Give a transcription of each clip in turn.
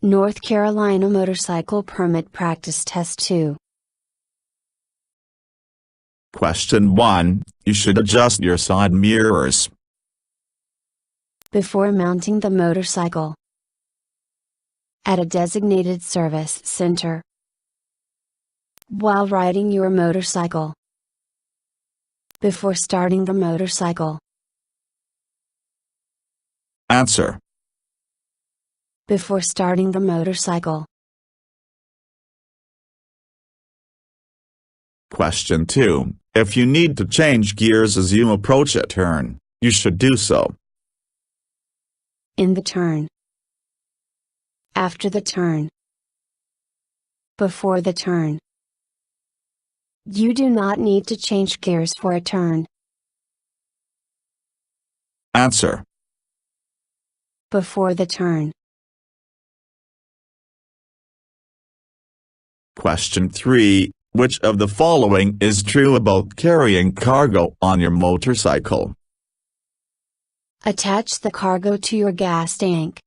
North Carolina Motorcycle Permit Practice Test 2. Question 1. You should adjust your side mirrors Before mounting the motorcycle at a designated service center, while riding your motorcycle, before starting the motorcycle. Answer. Before starting the motorcycle. Question 2. If you need to change gears as you approach a turn, you should do so in the turn, after the turn, before the turn. You do not need to change gears for a turn. Answer. Before the turn. Question 3. Which of the following is true about carrying cargo on your motorcycle? Attach the cargo to your gas tank.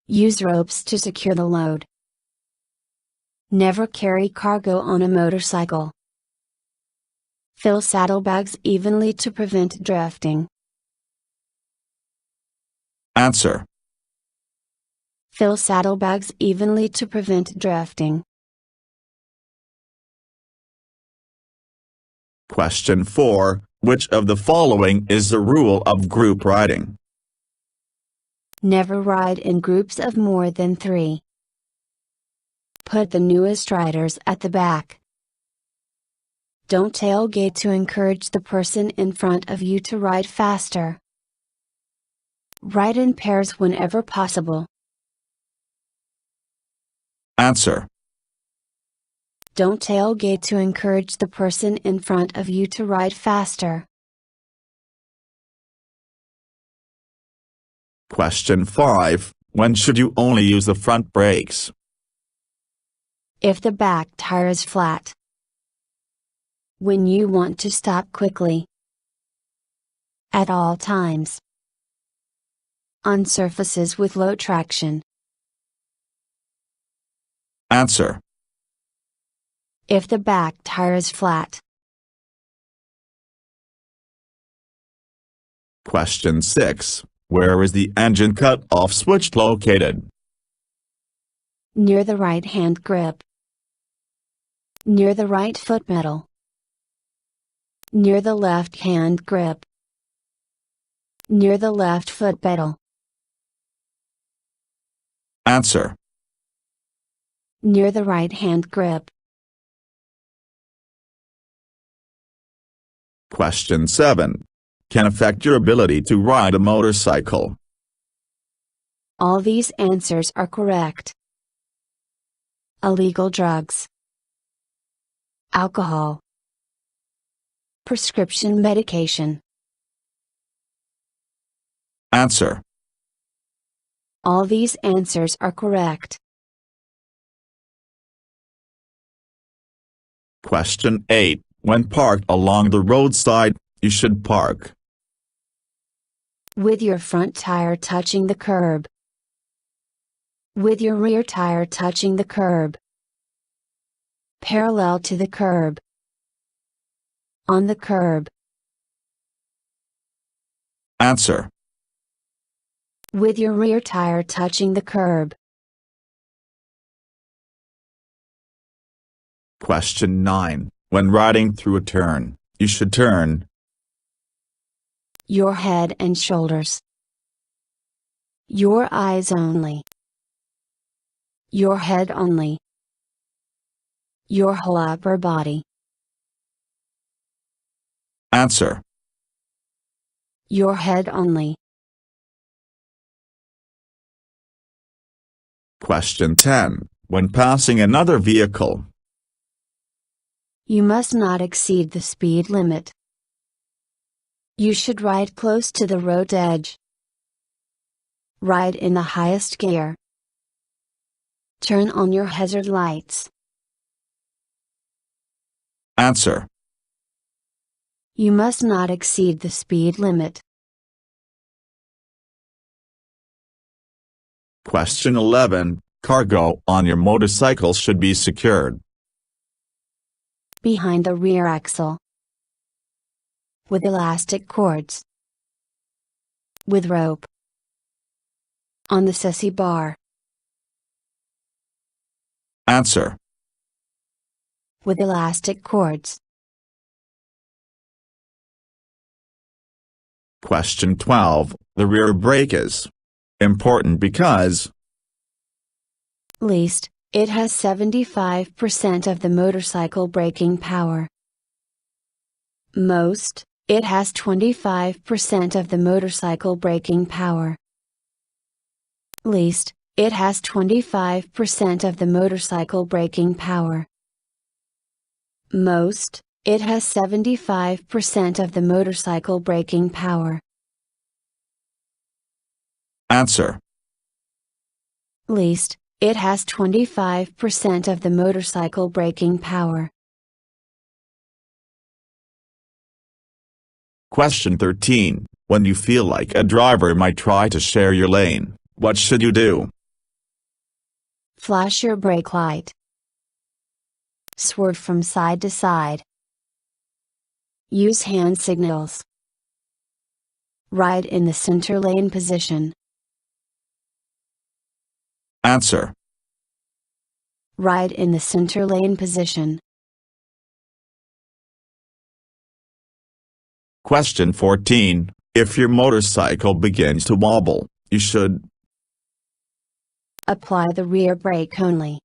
Use ropes to secure the load. Never carry cargo on a motorcycle. Fill saddlebags evenly to prevent drifting. Answer. Fill saddlebags evenly to prevent drifting. Question 4. Which of the following is the rule of group riding? Never ride in groups of more than 3. Put the newest riders at the back. Don't tailgate to encourage the person in front of you to ride faster. Ride in pairs whenever possible. Answer. Don't tailgate to encourage the person in front of you to ride faster. Question 5. When should you only use the front brakes? If the back tire is flat. When you want to stop quickly. At all times. On surfaces with low traction. Answer. If the back tire is flat. Question 6. Where is the engine cut-off switch located? Near the right hand grip. Near the right foot pedal. Near the left hand grip. Near the left foot pedal. Answer. Near the right hand grip. Question 7. Can affect your ability to ride a motorcycle. All these answers are correct. Illegal drugs. Alcohol. Prescription medication. Answer. All these answers are correct. Question 8. When parked along the roadside, you should park with your front tire touching the curb. With your rear tire touching the curb. Parallel to the curb. On the curb. Answer. With your rear tire touching the curb. Question 9. When riding through a turn, you should turn your head and shoulders. Your eyes only. Your head only. Your whole upper body. Answer. Your head only. Question 10. When passing another vehicle, you must not exceed the speed limit. You should ride close to the road edge. Ride in the highest gear. Turn on your hazard lights. Answer. You must not exceed the speed limit. Question 11. Cargo on your motorcycle should be secured. Behind the rear axle. With elastic cords. With rope. On the chassis bar. Answer. With elastic cords. Question 12. The rear brake is important because Least, it has 75% of the motorcycle braking power. Most, it has 25% of the motorcycle braking power. Least, it has 25% of the motorcycle braking power. Most, it has 75% of the motorcycle braking power. Answer. Least, it has 25% of the motorcycle braking power. Question 13. When you feel like a driver might try to share your lane, what should you do? Flash your brake light. Swerve from side to side. Use hand signals. Ride in the center lane position. Answer. Ride in the center lane position. Question 14. If your motorcycle begins to wobble, you should Apply the rear brake only.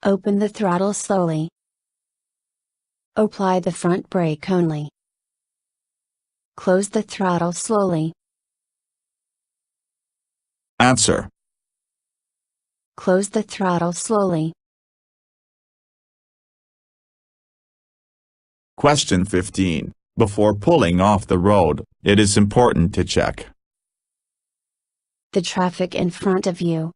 Open the throttle slowly. Apply the front brake only. Close the throttle slowly. Answer. Close the throttle slowly. Question 15. Before pulling off the road, it is important to check the traffic in front of you,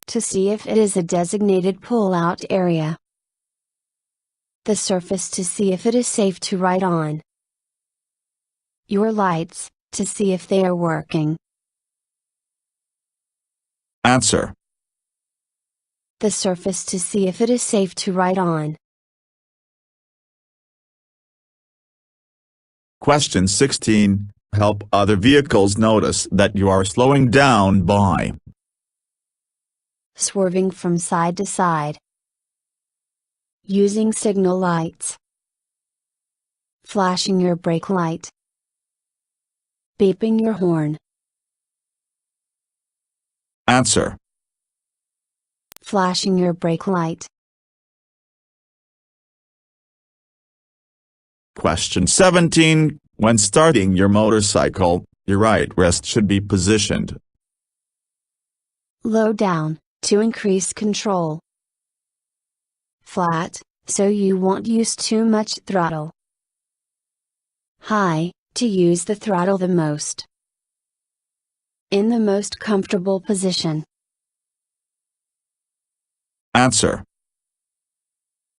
to see if it is a designated pull-out area, the surface to see if it is safe to ride on, your lights, to see if they are working. Answer. The surface to see if it is safe to ride on. Question 16. Help other vehicles notice that you are slowing down by swerving from side to side, using signal lights, flashing your brake light, beeping your horn. Answer. Flashing your brake light. Question 17. When starting your motorcycle, your right wrist should be positioned low down, to increase control. Flat, so you won't use too much throttle. High, to use the throttle the most. In the most comfortable position. Answer.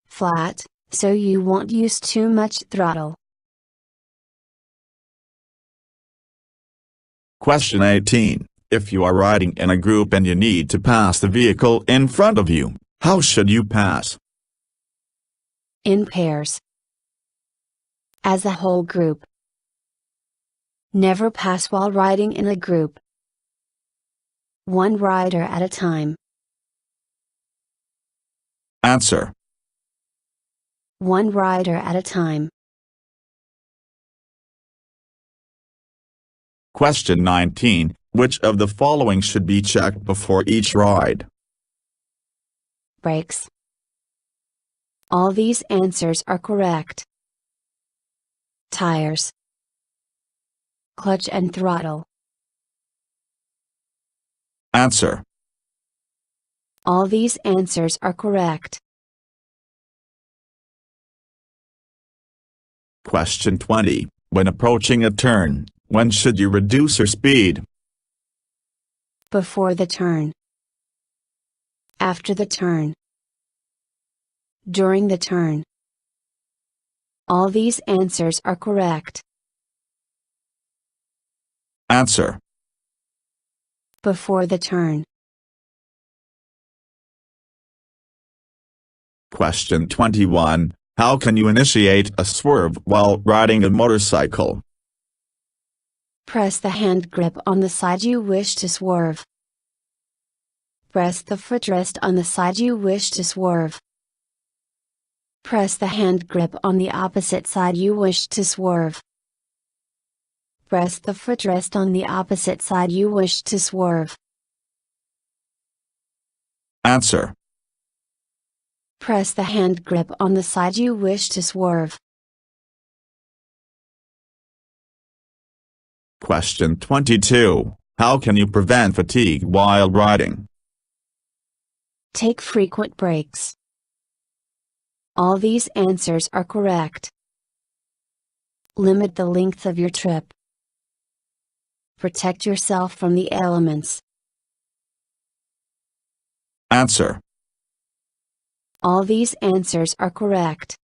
Flat, so you won't use too much throttle. Question 18. If you are riding in a group and you need to pass the vehicle in front of you, how should you pass? In pairs. As a whole group. Never pass while riding in a group. One rider at a time. Answer. One rider at a time. Question 19. Which of the following should be checked before each ride? Brakes. All these answers are correct. Tires. Clutch and throttle. Answer. All these answers are correct. Question 20. When approaching a turn, when should you reduce your speed? Before the turn. After the turn. During the turn. All these answers are correct. Answer. Before the turn. Question 21. How can you initiate a swerve while riding a motorcycle? Press the hand grip on the side you wish to swerve. Press the footrest on the side you wish to swerve. Press the hand grip on the opposite side you wish to swerve. Press the footrest on the opposite side you wish to swerve. Answer. Press the hand grip on the side you wish to swerve. Question 22. How can you prevent fatigue while riding? Take frequent breaks. All these answers are correct. Limit the length of your trip. Protect yourself from the elements. Answer. All these answers are correct.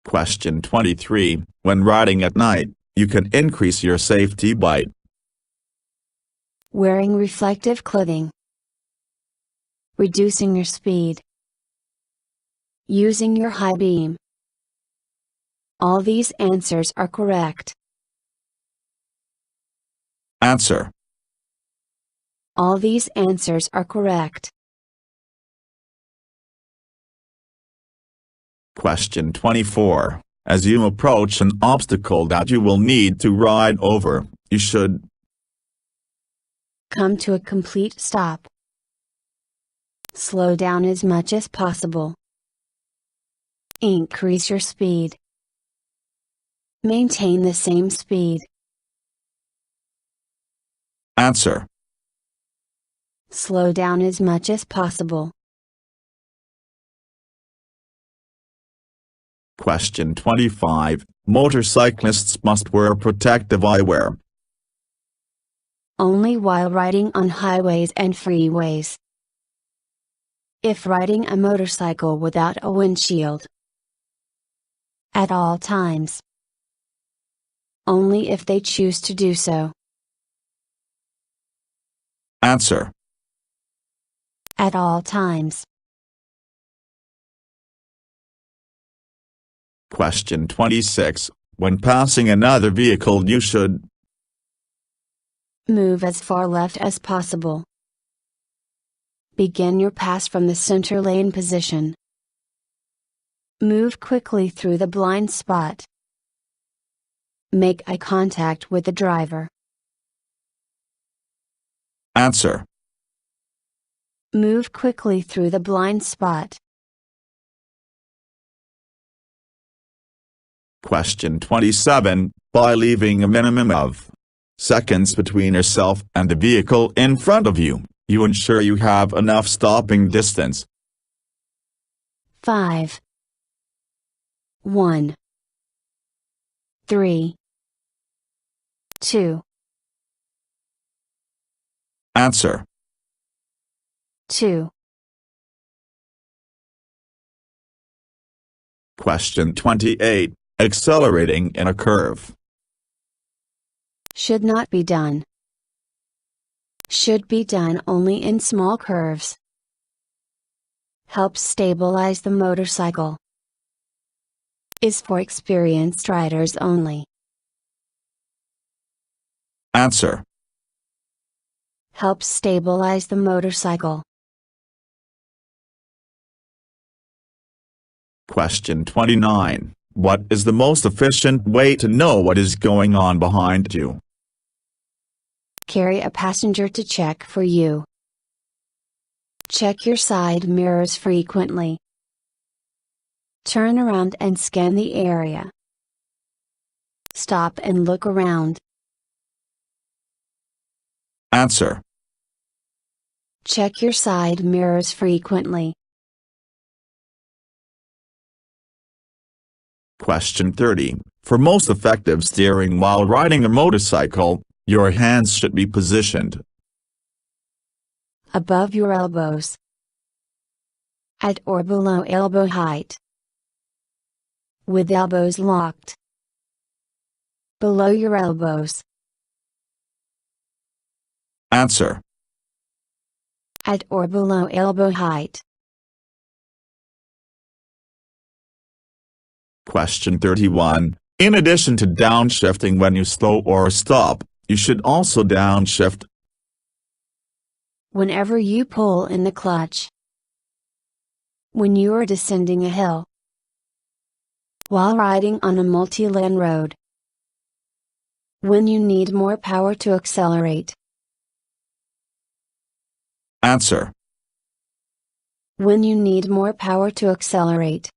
Question 23. When riding at night, you can increase your safety by wearing reflective clothing, reducing your speed, using your high beam. All these answers are correct. Answer. All these answers are correct. Question 24. As you approach an obstacle that you will need to ride over, you should come to a complete stop. Slow down as much as possible. Increase your speed. Maintain the same speed. Answer. Slow down as much as possible. Question 25. Motorcyclists must wear protective eyewear. Only while riding on highways and freeways. If riding a motorcycle without a windshield. At all times. Only if they choose to do so. Answer. At all times. Question 26. When passing another vehicle you should move as far left as possible. Begin your pass from the center lane position. Move quickly through the blind spot. Make eye contact with the driver. Answer. Move quickly through the blind spot. Question 27. By leaving a minimum of seconds between yourself and the vehicle in front of you, you ensure you have enough stopping distance. 5 1 3 2 Answer. 2 Question 28. Accelerating in a curve. should not be done. Should be done only in small curves. Helps stabilize the motorcycle. Is for experienced riders only. Answer. Helps stabilize the motorcycle. Question 29. What is the most efficient way to know what is going on behind you? Carry a passenger to check for you. Check your side mirrors frequently. Turn around and scan the area. Stop and look around. Answer. Check your side mirrors frequently. Question 30. For most effective steering while riding a motorcycle, your hands should be positioned above your elbows, at or below elbow height, with elbows locked, below your elbows, Answer. At or below elbow height. Question 31. In addition to downshifting when you slow or stop, you should also downshift whenever you pull in the clutch, when you are descending a hill, while riding on a multi-lane road, when you need more power to accelerate. Answer. When you need more power to accelerate.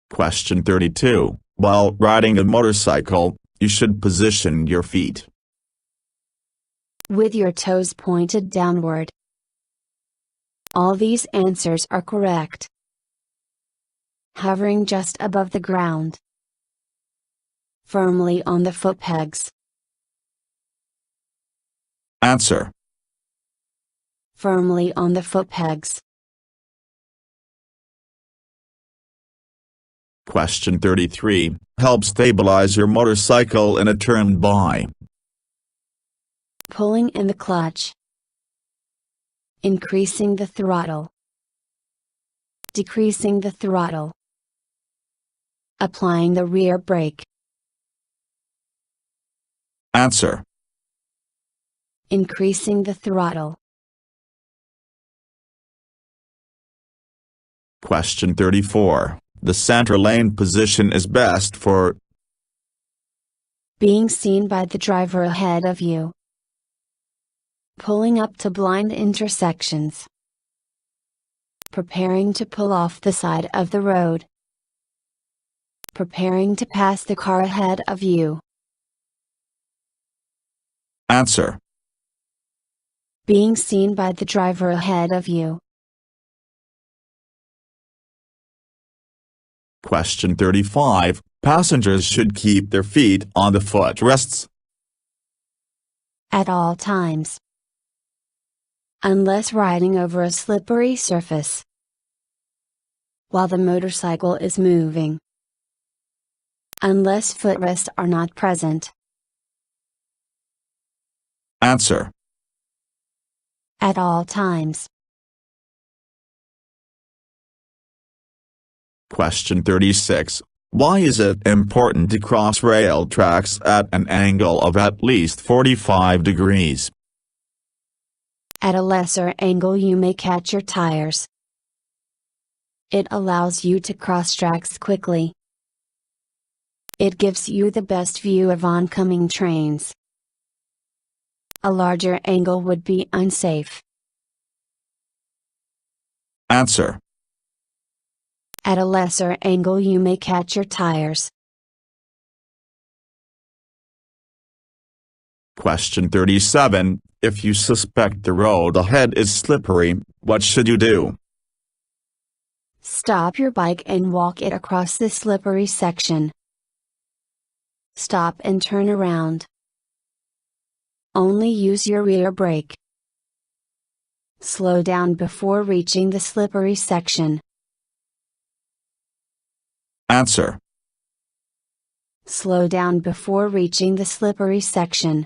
Question 32. While riding a motorcycle, you should position your feet with your toes pointed downward. All these answers are correct. Hovering just above the ground. Firmly on the foot pegs. Answer. Firmly on the foot pegs. Question 33. Help stabilize your motorcycle in a turn by pulling in the clutch, increasing the throttle, decreasing the throttle, applying the rear brake. Answer. Increasing the throttle. Question 34. The center lane position is best for being seen by the driver ahead of you, pulling up to blind intersections, preparing to pull off the side of the road, preparing to pass the car ahead of you. Answer. Being seen by the driver ahead of you. Question 35. Passengers should keep their feet on the footrests at all times, unless riding over a slippery surface, while the motorcycle is moving, unless footrests are not present. Answer. At all times. Question 36. Why is it important to cross rail tracks at an angle of at least 45 degrees? At a lesser angle you may catch your tires. It allows you to cross tracks quickly. It gives you the best view of oncoming trains. A larger angle would be unsafe. Answer. At a lesser angle you may catch your tires. Question 37. If you suspect the road ahead is slippery, what should you do? Stop your bike and walk it across the slippery section. Stop and turn around. Only use your rear brake. Slow down before reaching the slippery section. Answer. Slow down before reaching the slippery section.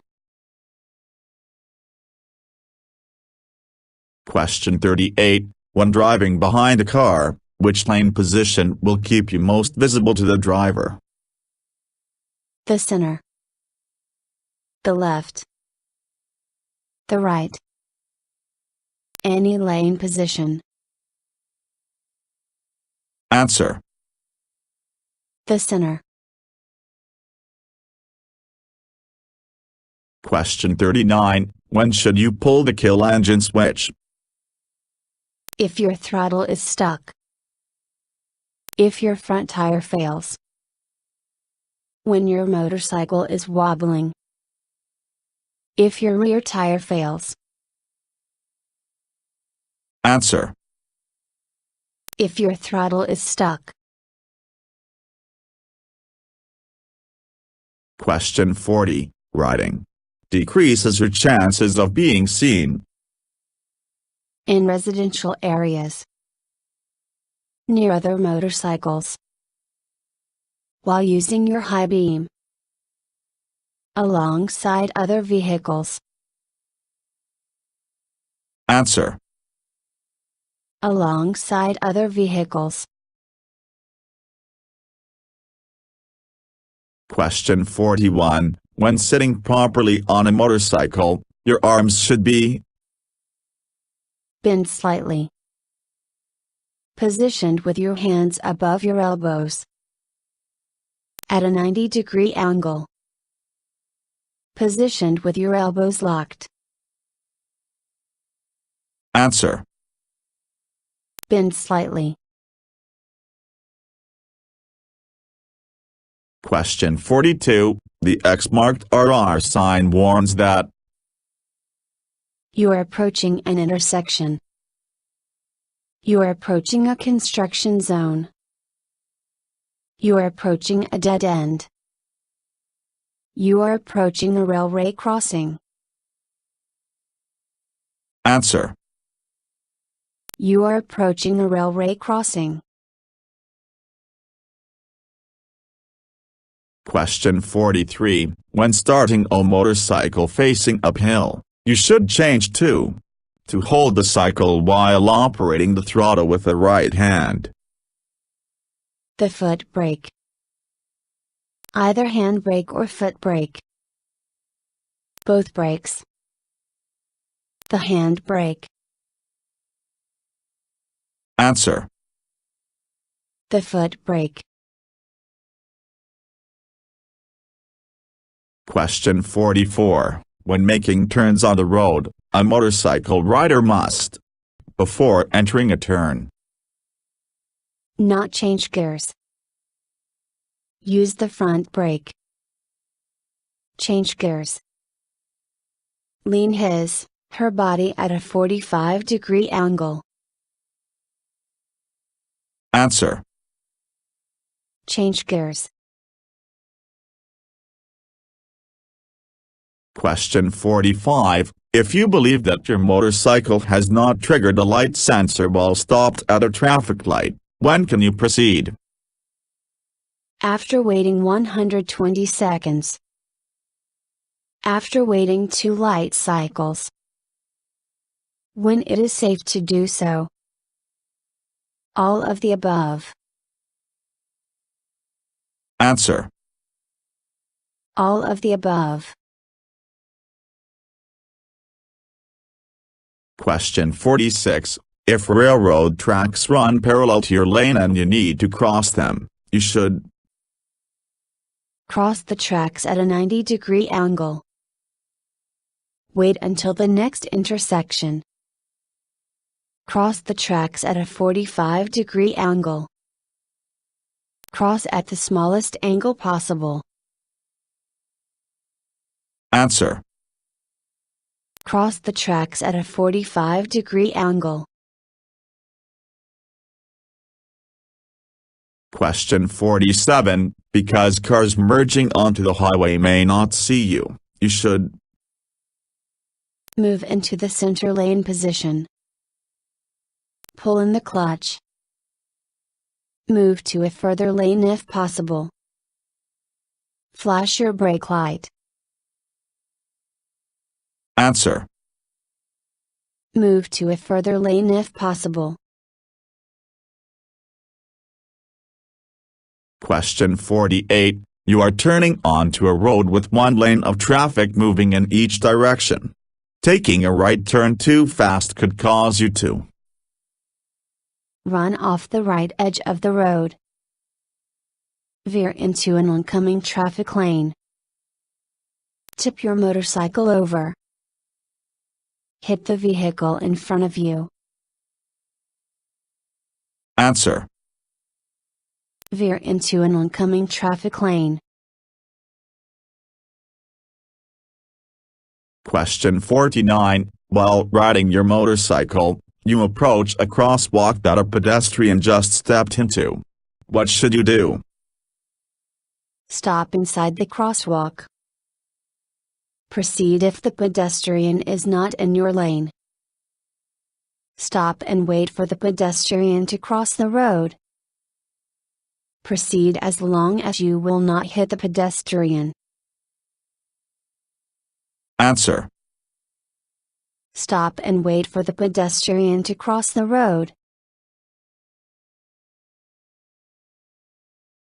Question 38. When driving behind a car, which lane position will keep you most visible to the driver? The center. The left. The right. Any lane position. Answer. The center. Question 39. When should you pull the kill engine switch? If your throttle is stuck. If your front tire fails. When your motorcycle is wobbling. If your rear tire fails. Answer. If your throttle is stuck. Question 40. Riding decreases your chances of being seen. In residential areas. Near other motorcycles. While using your high beam. Alongside other vehicles. Answer. Alongside other vehicles. Question 41. When sitting properly on a motorcycle, your arms should be Bend slightly. Positioned with your hands above your elbows. At a 90-degree angle. Positioned with your elbows locked. Answer. Bend slightly. Question 42. The X marked RR sign warns that You are approaching an intersection. You are approaching a construction zone. You are approaching a dead end. You are approaching a railway crossing. Answer. You are approaching a railway crossing. Question 43. When starting a motorcycle facing uphill, you should change to hold the cycle while operating the throttle with the right hand. The foot brake. Either hand brake or foot brake. Both brakes. The hand brake. Answer. The foot brake. Question 44. When making turns on the road, a motorcycle rider must, before entering a turn, Not change gears. Use the front brake. Change gears. Lean her body at a 45-degree angle. Answer. Change gears. Question 45. If you believe that your motorcycle has not triggered a light sensor while stopped at a traffic light, when can you proceed? After waiting 120 seconds. After waiting 2 light cycles. When it is safe to do so. All of the above. Answer. All of the above. Question 46. If railroad tracks run parallel to your lane and you need to cross them, you should Cross the tracks at a 90-degree angle. Wait until the next intersection. Cross the tracks at a 45-degree angle. Cross at the smallest angle possible. Answer. Cross the tracks at a 45-degree angle. Question 47. Because cars merging onto the highway may not see you, you should Move into the center lane position. Pull in the clutch. Move to a further lane if possible. Flash your brake light. Answer. Move to a further lane if possible. Question 48. You are turning onto a road with one lane of traffic moving in each direction. Taking a right turn too fast could cause you to Run off the right edge of the road. Veer into an oncoming traffic lane. Tip your motorcycle over. Hit the vehicle in front of you. Answer. Veer into an oncoming traffic lane. Question 49. While riding your motorcycle, you approach a crosswalk that a pedestrian just stepped into. What should you do? Stop inside the crosswalk. Proceed if the pedestrian is not in your lane. Stop and wait for the pedestrian to cross the road. Proceed as long as you will not hit the pedestrian. Answer. Stop and wait for the pedestrian to cross the road.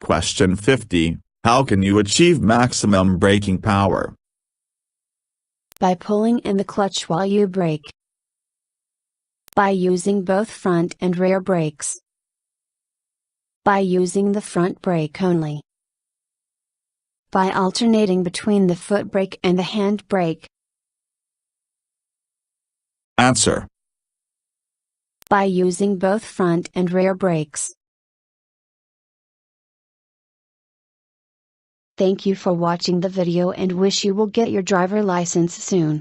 Question 50. How can you achieve maximum braking power? By pulling in the clutch while you brake. By using both front and rear brakes. By using the front brake only. By alternating between the foot brake and the hand brake. Answer. By using both front and rear brakes. Thank you for watching the video and wish you will get your driver license soon.